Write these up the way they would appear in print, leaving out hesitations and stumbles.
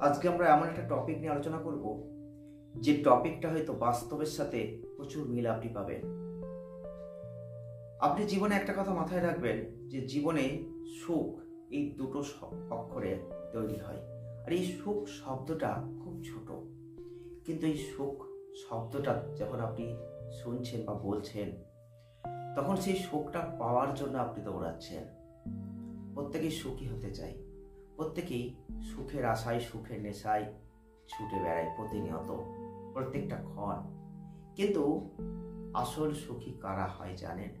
আজকে আমরা এমন একটা টপিক নিয়ে আলোচনা করব যে টপিকটা হয়তো বাস্তবের সাথে প্রচুর মিল আপনি পাবেন। আপনি জীবনে একটা কথা মাথায় রাখবেন যে জীবনে সুখ এই দুটো অক্ষরে তৈরি হয়। আর এই সুখ শব্দটা খুব ছোট, কিন্তু এই সুখ শব্দটা যখন আপনি শুনছেন বা বলছেন, তখন সেই সুখটা পাওয়ার জন্য আপনি দৌড়াচ্ছেন। প্রত্যেকেই সুখী হতে চাই, প্রত্যেকেই সুখের আশায় সুখের নেশায় ছুটে বেড়ায় প্রতিনিয়ত প্রত্যেকটা ক্ষণ। কিন্তু আসল সুখী কারা হয় জানেন?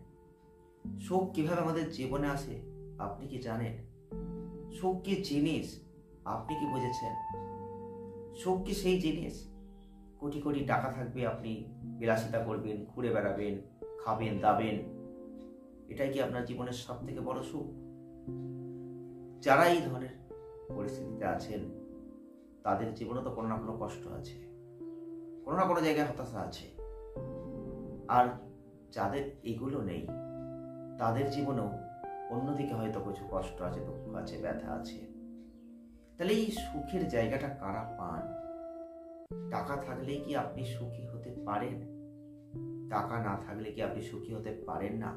সুখ কিভাবে আমাদের জীবনে আসে আপনি কি জানেন? সুখ কি জিনিস আপনি কি বুঝেছেন? সুখ কি সেই জিনিস কোটি কোটি টাকা থাকবে, আপনি বিলাসিতা করবেন, ঘুরে বেড়াবেন, খাবেন দাবেন, এটাই কি আপনার জীবনের সব থেকে বড় সুখ? যারা এই ধরনের পরিস্থিতিতে আছেন তাদের জীবনে তো কোনো না কোনো কষ্ট আছে, কোনো না কোনো জায়গায় হতাশা আছে। আর যাদের এগুলো নেই তাদের জীবনেও অন্যদিকে হয়তো কিছু কষ্ট আছে, দুঃখ আছে, ব্যথা আছে। তাহলে এই সুখের জায়গাটা কারা পান? টাকা থাকলেই কি আপনি সুখী হতে পারেন? টাকা না থাকলে কি আপনি সুখী হতে পারেন না?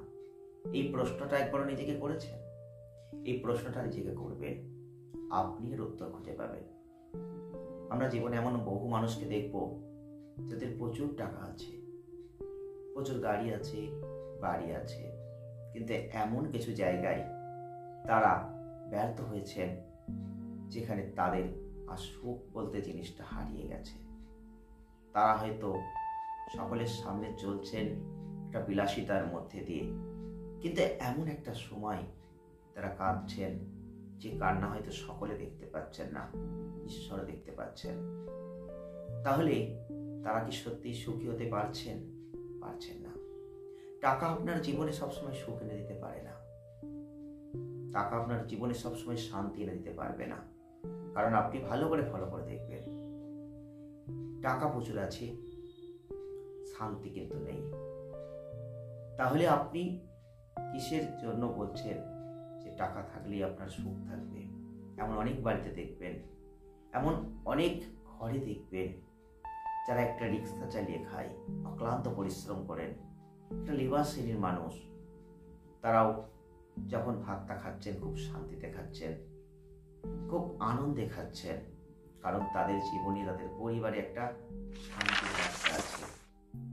এই প্রশ্নটা একবার নিজেকে করেছেন? এই প্রশ্নটা নিজেকে করবেন, আপনি এর উত্তর খুঁজে পাবেন। আমরা জীবনে এমন বহু মানুষকে দেখব যাদের প্রচুর টাকা আছে, প্রচুর গাড়ি আছে, বাড়ি আছে, কিন্তু এমন কিছু জায়গায় তারা ব্যর্থ হয়েছেন যেখানে তাদের আর সুখ বলতে জিনিসটা হারিয়ে গেছে। তারা হয়তো সকলের সামনে চলছেন একটা বিলাসিতার মধ্যে দিয়ে, কিন্তু এমন একটা সময় তারা কাঁদছেন যে কান্না হয়তো সকলে দেখতে পাচ্ছেন না, ঈশ্বর দেখতে পাচ্ছেন। তাহলে তারা কি সত্যি সুখী হতে পারছেন? পারছেন না। টাকা আপনার জীবনে সবসময় সুখ এনে দিতে পারে না। টাকা আপনার জীবনে সবসময় শান্তি এনে দিতে পারবে না। কারণ আপনি ভালো করে ফলো করে দেখবেন, টাকা প্রচুর আছে, শান্তি কিন্তু নেই। তাহলে আপনি কিসের জন্য বলছেন যে টাকা থাকলেই আপনার সুখ থাকবে? এমন অনেক বাড়িতে দেখবেন, এমন অনেক ঘরে দেখবেন যারা একটা রিক্সা চালিয়ে খায়, অক্লান্ত পরিশ্রম করেন, একটা লেবার শ্রেণীর মানুষ। তারাও যখন ভাতটা খাচ্ছেন খুব শান্তিতে খাচ্ছেন, খুব আনন্দে খাচ্ছেন, কারণ তাদের জীবনে, তাদের পরিবারে একটা শান্তির রাস্তা আছে,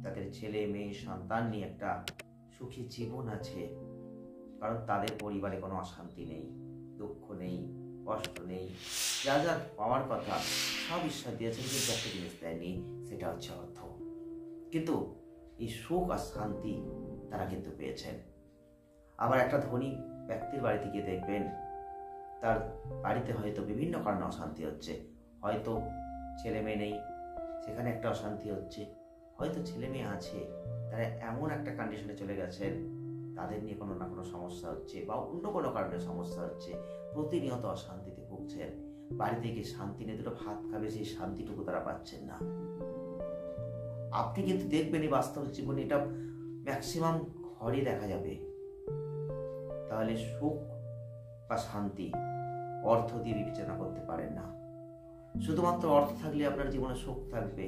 তাদের ছেলে মেয়ে সন্তান নিয়ে একটা সুখী জীবন আছে। কারণ তাদের পরিবারে কোনো অশান্তি নেই, দুঃখ নেই, কষ্ট নেই। যা যা পাওয়ার কথা সব ঈশ্বর দিয়েছেন, কিন্তু একটা জিনিস দেয়নি, সেটা হচ্ছে অর্থ। কিন্তু এই সুখ আর শান্তি তারা কিন্তু পেয়েছেন। আবার একটা ধনী ব্যক্তির বাড়িতে গিয়ে দেখবেন তার বাড়িতে হয়তো বিভিন্ন কারণে অশান্তি হচ্ছে। হয়তো ছেলে মেয়ে নেই, সেখানে একটা অশান্তি হচ্ছে। হয়তো ছেলে মেয়ে আছে, তারা এমন একটা কন্ডিশনে চলে গেছেন, তাদের নিয়ে কোনো না কোনো সমস্যা হচ্ছে, বা অন্য কোনো কারণে সমস্যা হচ্ছে, প্রতিনিয়ত অশান্তিতে ভুগছেন। বাড়িতে গিয়ে শান্তি নিয়ে দুটো ভাত খাবে, সেই শান্তিটুকু তারা পাচ্ছেন না। আপনি কিন্তু দেখবেন এই বাস্তব জীবনে এটা ম্যাক্সিমাম ঘরে দেখা যাবে। তাহলে সুখ বা শান্তি অর্থ দিয়ে বিবেচনা করতে পারেন না। শুধুমাত্র অর্থ থাকলে আপনার জীবনে সুখ থাকবে,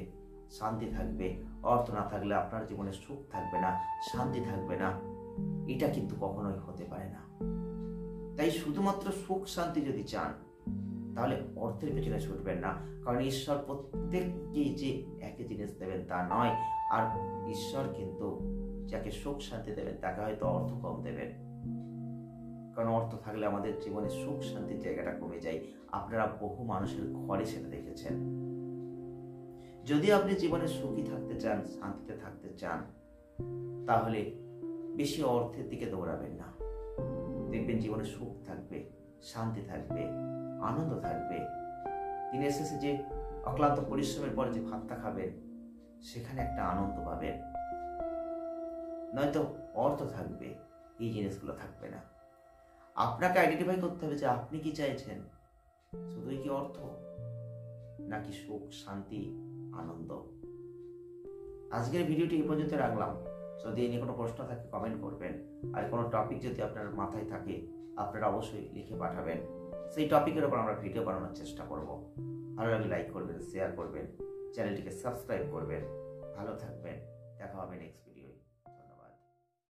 শান্তি থাকবে। অর্থ না থাকলে আপনার জীবনে সুখ থাকবে না, শান্তি থাকবে না। এটা কিন্তু কখনোই হতে পারে না। তাই শুধুমাত্র সুখ শান্তি যদি চান তাহলে অর্থের পেছনে ছুটবেন না। কারণ ঈশ্বর প্রত্যেককেই যে একই জিনিস দেবেন তা নয়। আর ঈশ্বর কিন্তু যাকে সুখ শান্তি দেবেন তাকে হয়তো অর্থ কম দেবেন। কারণ অর্থ থাকলে আমাদের জীবনে সুখ শান্তির জায়গাটা কমে যায়। আপনারা বহু মানুষের ঘরে সেটা দেখেছেন। যদি আপনি জীবনে সুখী থাকতে চান, শান্তিতে থাকতে চান, তাহলে বেশি অর্থের দিকে দৌড়াবেন না। দেখবেন জীবনে সুখ থাকবে, শান্তি থাকবে, আনন্দ থাকবে। দিনের শেষে যে অক্লান্ত পরিশ্রমের পরে যে ভাতটা খাবেন, সেখানে একটা আনন্দ পাবেন। নয়তো অর্থ থাকবে, এই জিনিসগুলো থাকবে না। আপনাকে আইডেন্টিফাই করতে হবে যে আপনি কি চাইছেন, শুধুই কি অর্থ, নাকি সুখ, শান্তি, আনন্দ। আজকের ভিডিওটি এই পর্যন্ত রাখলাম। যদি এ নিয়ে কোনো প্রশ্ন থাকে কমেন্ট করবেন। আর কোনো টপিক যদি আপনার মাথায় থাকে আপনারা অবশ্যই লিখে পাঠাবেন। সেই টপিকের ওপর আমরা ভিডিও বানানোর চেষ্টা করব। ভালো লাগলে লাইক করবেন, শেয়ার করবেন, চ্যানেলটিকে সাবস্ক্রাইব করবেন। ভালো থাকবেন, দেখা হবে নেক্সট ভিডিওয়।